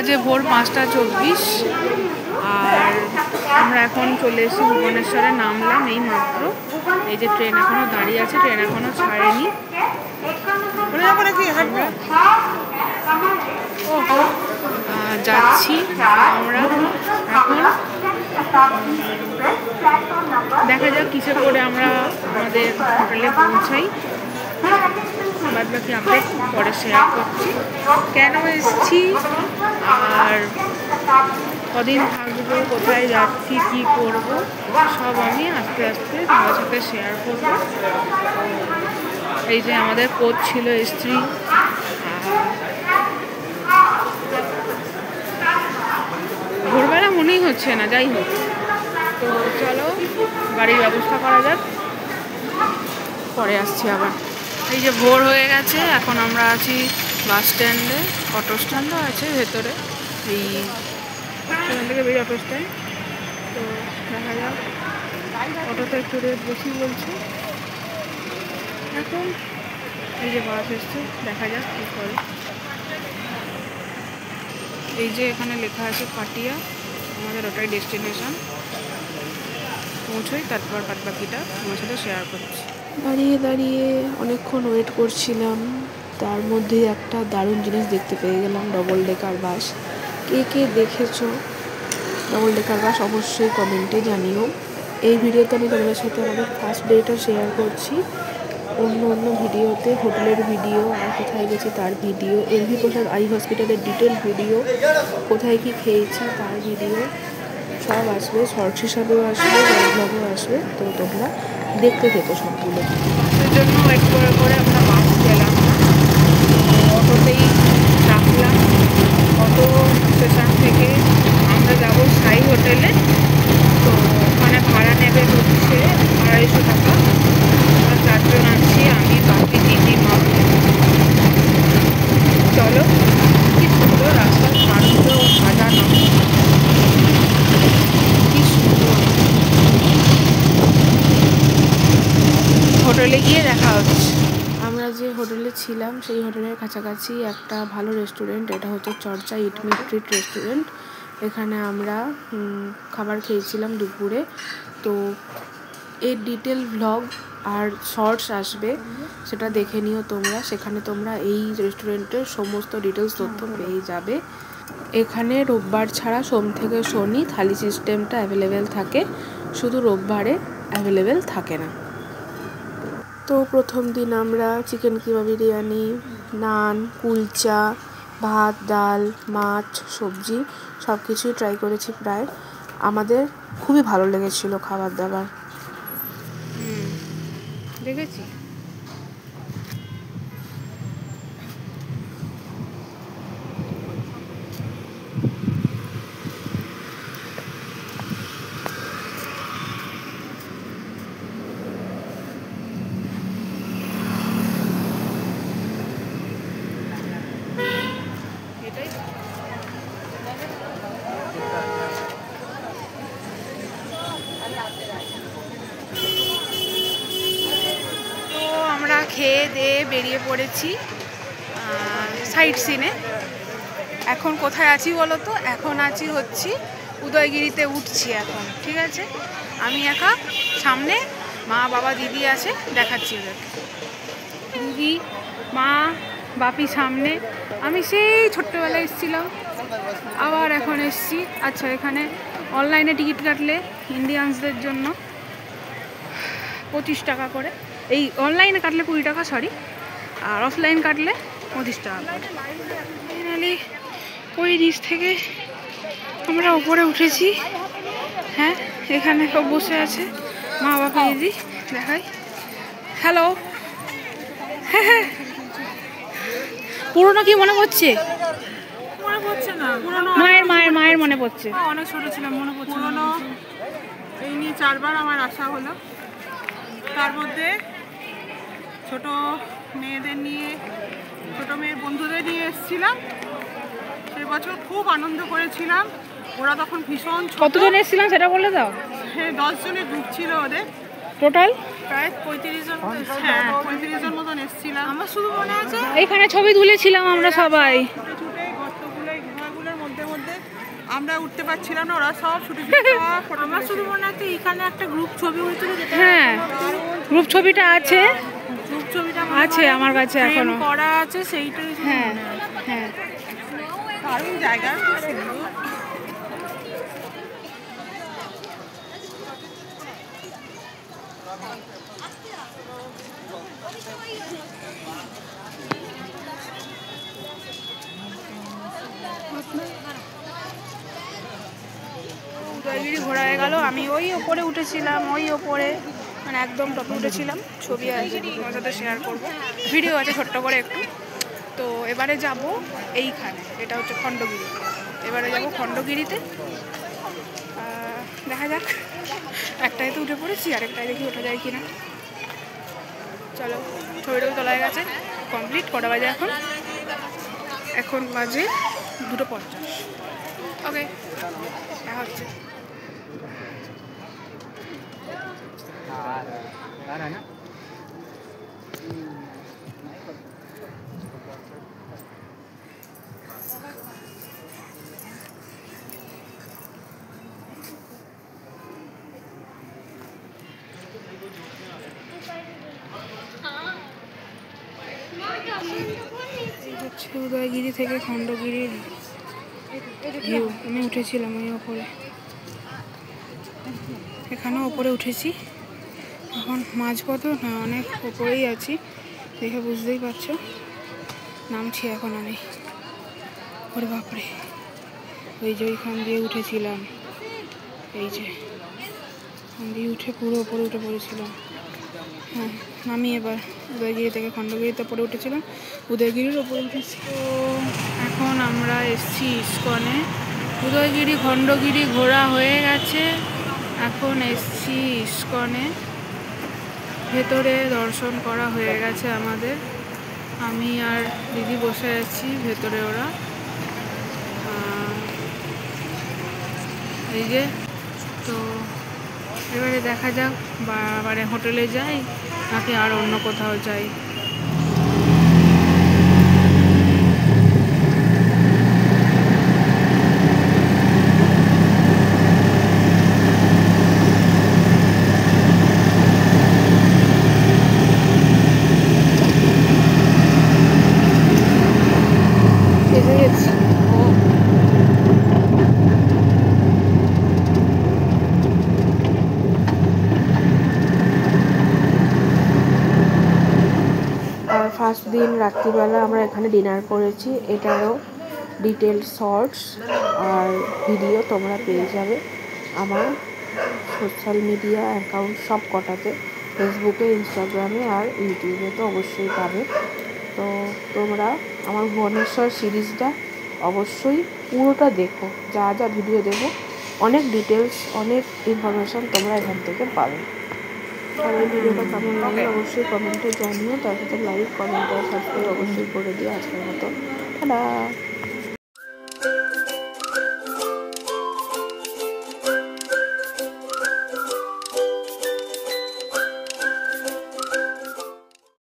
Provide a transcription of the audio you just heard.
বাজে ভোর 5:24 আর আমরা এখন চলে এসেছি ভুবনেশ্বরে, নামলাম এই মাত্র। এই যে ট্রেন এখনো দাঁড়িয়ে আছে, ট্রেন এখনো ছাড়েনি। যাচ্ছি আমরা এখন, দেখা যাক কিসে করে আমরা আমাদের হোটেলে পৌঁছাই। বাদ বাকি আপডেট পরে শেয়ার করছি, কেন এসেছি আর কদিন থাকবো, কোথায় যাচ্ছি, কি করব, সব আমি আস্তে আস্তে তোমাদের সাথে শেয়ার করব। এই যে আমাদের কোচ ছিল স্ত্রী, ভোরবেলা মনেই হচ্ছে না, যাই হোক। তো চলো গাড়ির ব্যবস্থা করা যাক, পরে আসছি আবার। এই যে ভোর হয়ে গেছে, এখন আমরা আছি বাস স্ট্যান্ডে, অটো স্ট্যান্ডও আছে ভেতরে, এই সেখান থেকে বেরিয়ে অটো স্ট্যান্ড। তো দেখা যাক, অটোতে একটু রেট বেশি বলছে এখন। এই যে বাস এসছে, দেখা যাক কী করে। এই যে এখানে লেখা আছে পাটিয়া, আমাদের ওটাই ডেস্টিনেশন। পৌঁছোই, তারপর বাদ বাকিটা আমার সাথে শেয়ার করছি। দাঁড়িয়ে দাঁড়িয়ে অনেকক্ষণ ওয়েট করছিলাম, তার মধ্যে একটা দারুণ জিনিস দেখতে পেয়ে গেলাম, ডবল ডেকার বাস। কে কে দেখেছো ডবল ডেকার বাস অবশ্যই কমেন্টে জানিও। এই ভিডিওতে আমি তোমাদের সাথে আমাদের ফার্স্ট ডেটা শেয়ার করছি। অন্য ভিডিওতে হোটেলের ভিডিও, আর কোথায় গেছি তার ভিডিও, এলভি প্রসাদ আই হসপিটালের ডিটেল ভিডিও, কোথায় কি খেয়েছি তার ভিডিও সব আসবে, শর্টস হিসাবেও আসবে, ব্লগও আসবে। তো তোমরা দেখতে থেকো সবগুলো। সেই জন্য ওয়েট করে করে আমরা বাস পেলাম না, অটোতেই রাখলাম। অটো স্টেশন থেকে আমরা যাব সাই হোটেলে। তো ওখানে ভাড়া নেবে হচ্ছে 250 টাকা। আমরা 4 জন আছি, আমি, বাকি দিদি, মা। চলো, কি সুন্দর রাস্তা, শান্ত ও সাজানো, কি সুন্দর। হোটেলে গিয়ে দেখা হচ্ছে। আমরা যে হোটেলে ছিলাম সেই হোটেলের কাছাকাছি একটা ভালো রেস্টুরেন্ট, এটা হচ্ছে চর্চা ইট মিট ট্রিট রেস্টুরেন্ট। এখানে আমরা খাবার খেয়েছিলাম দুপুরে। তো এর ডিটেল ভ্লগ আর শর্টস আসবে, সেটা দেখে নিও তোমরা। সেখানে তোমরা এই রেস্টুরেন্টের সমস্ত ডিটেলস তথ্য পেয়ে যাবে। এখানে রোববার ছাড়া সোম থেকে শনি থালি সিস্টেমটা অ্যাভেলেবেল থাকে, শুধু রোববারে অ্যাভেলেবেল থাকে না। তো প্রথম দিন আমরা চিকেন কিমা বিরিয়ানি, নান, কুলচা, ভাত, ডাল, মাছ, সবজি সব কিছুই ট্রাই করেছি প্রায়। আমাদের খুবই ভালো লেগেছিল খাবার দাবার। দেখেছি। খেয়ে দিয়ে বেরিয়ে পড়েছি সাইট সিনে। এখন কোথায় আছি বলো তো? এখন আছি হচ্ছে উদয়গিরিতে উঠছি এখন, ঠিক আছে? আমি একা, সামনে মা, বাবা, দিদি আছে, দেখাচ্ছি ওদেরকে। দিদি, মা, বাপি সামনে। আমি সেই ছোট্টবেলায় এসেছিলাম, আবার এখন এসছি। আচ্ছা, এখানে অনলাইনে টিকিট কাটলে ইন্ডিয়ানসদের জন্য 25 টাকা করে। এই অনলাইনে কাটলে 20 টাকা, সরি, আর অফলাইন কাটলে 25 টাকা করে। ফাইনালি ওই নিচ থেকে আমরা উপরে উঠেছি। হ্যাঁ, এখানে সব বসে আছে, মা, বাবা, দিদি। দেখাই, হ্যালো। হ্যাঁ হ্যাঁ, পুরোনো কি মনে পড়ছে? মনে পড়ছে না, মায়ের মনে পড়ছে। অনেক ছোট ছিলাম, মনে পড়ছে। পুরোনো এই নিয়ে 4 বার আমার আসা হলো। তার মধ্যে ছোট মেয়েদের নিয়ে, ছোট মেয়ের বন্ধুদের নিয়ে এসেছিলাম। সে বছর খুব আনন্দ করেছিলাম। ওরা তখন ভীষণ ছোট। কতজন এসেছিলাম সেটা বলে দাও। হ্যাঁ, 10 জনের গ্রুপ ছিল ওদের। টোটাল প্রায় 35 জন। হ্যাঁ, 35 জন মতন এসেছিলাম। আমার শুধু মনে আছে এইখানে ছবি তুলেছিলাম আমরা সবাই। ছুটে গর্তগুলোর মধ্যে আমরা উঠতে পারছিলাম না, ওরা সব ছুটে আমার শুধু মনে হয় এখানে একটা গ্রুপ ছবি হয়েছিল, হ্যাঁ গ্রুপ ছবিটা আছে, গ্রুপ ছবিটা আছে আমার কাছে এখনো করা আছে, সেইটাই। হ্যাঁ হ্যাঁ দারুণ জায়গা, সুন্দর। উদয়গিরি ঘোরা হয়ে গেল। আমি ওই ওপরে উঠেছিলাম, ওই ওপরে মানে একদম টপে উঠেছিলাম। ছবি আছে, তোমার সাথে শেয়ার করবো, ভিডিও আছে ছোট্ট করে একটু। তো এবারে যাব এইখানে, এটা হচ্ছে খণ্ডগিরি। এবারে যাব খণ্ডগিরিতে, দেখা যাক। একটাই তো উঠে পড়েছি, আরেকটাই দেখি ওঠা যায় কিনা। চলো, ছবিটাও তোলা হয়ে গেছে, কমপ্লিট। কটা বাজে এখন? এখন বাজে 2:50। ওকে, দেখা হচ্ছে। উদয়গিরি থেকে খণ্ডগিরির ভিউ। আমি উঠেছিলাম ওই ওপরে, এখানেও ওপরে উঠেছি। এখন মাঝপথ না, অনেক ওপরেই আছি, দেখে বুঝতেই পারছো। নামছি এখন আমি। ওরে বাপরে, ওই যে ওইখান দিয়ে উঠেছিলাম, এই যে ওখান দিয়ে উঠে পুরো ওপরে উঠে পড়েছিলাম। হ্যাঁ, আমি এবার উদয়গিরি থেকে খণ্ডগিরিতে পরে উঠেছিলাম, উদয়গিরির ওপরে উঠেছি। তো এখন আমরা এসছি ইস্কনে। উদয়গিরি খণ্ডগিরি ঘোরা হয়ে গেছে, এখন এসছি ইস্কনে। ভেতরে দর্শন করা হয়ে গেছে আমাদের। আমি আর দিদি বসে আছি ভেতরে, ওরা এই যে। তো এবারে দেখা যাক, বারে হোটেলে যাই নাকি আর অন্য কোথাও যাই। এসে গেছি। ফার্স্ট দিন রাত্রিবেলা আমরা এখানে ডিনার করেছি। এটারও ডিটেল শর্টস আর ভিডিও তোমরা পেয়ে যাবে আমার সোশ্যাল মিডিয়া অ্যাকাউন্ট সব কটাতে, ফেসবুকে, ইনস্টাগ্রামে আর ইউটিউবে তো অবশ্যই পাবে। তো তোমরা আমার ভুবনেশ্বর সিরিজটা অবশ্যই পুরোটা দেখো, যা যা ভিডিও দেবো অনেক ডিটেলস, অনেক ইনফরমেশান তোমরা এখান থেকে পাবে। আর এই ভিডিওটা কেমন লাগলে অবশ্যই কমেন্টে জানিও, তার সাথে লাইক, কমেন্ট আর সাবস্ক্রাইব অবশ্যই করে দিও। আজকের মতো টাটা।